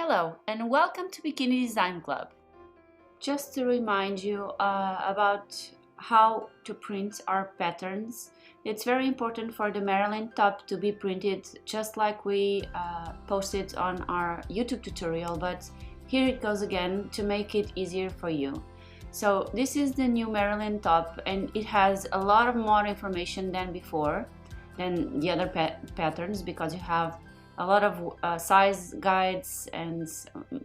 Hello and welcome to Bikini Design Club. Just to remind you about how to print our patterns, it's very important for the Maryland top to be printed just like we posted on our YouTube tutorial, but here it goes again to make it easier for you. So this is the new Maryland top and it has a lot of more information than before, than the other patterns, because you have a lot of size guides and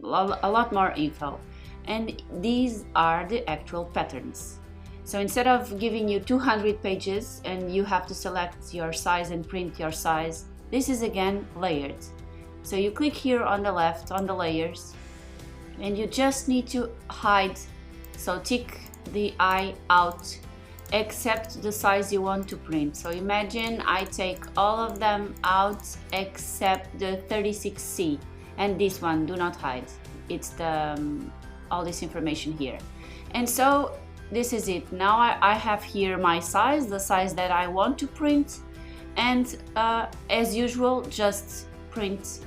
a lot more info. And these are the actual patterns. So instead of giving you 200 pages and you have to select your size and print your size, this is again layered. So you click here on the left on the layers and you just need to hide. So tick the eye out except the size you want to print. So imagine I take all of them out except the 36C, and this one, do not hide. It's the all this information here. And so this is it. Now I have here my size, the size that I want to print, and as usual, just print.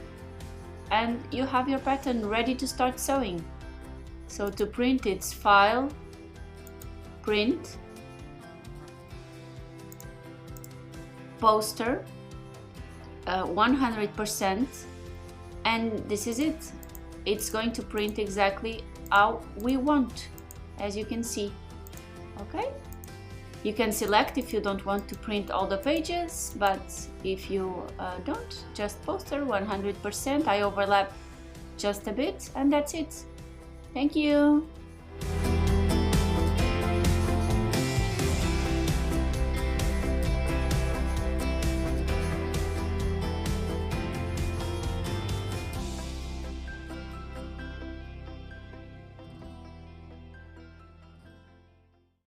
And you have your pattern ready to start sewing. So to print, it's File, Print, Poster, 100%, and this is it. It's going to print exactly how we want, as you can see. Okay, you can select if you don't want to print all the pages, but if you don't, just poster 100%. I overlap just a bit and that's it. Thank you.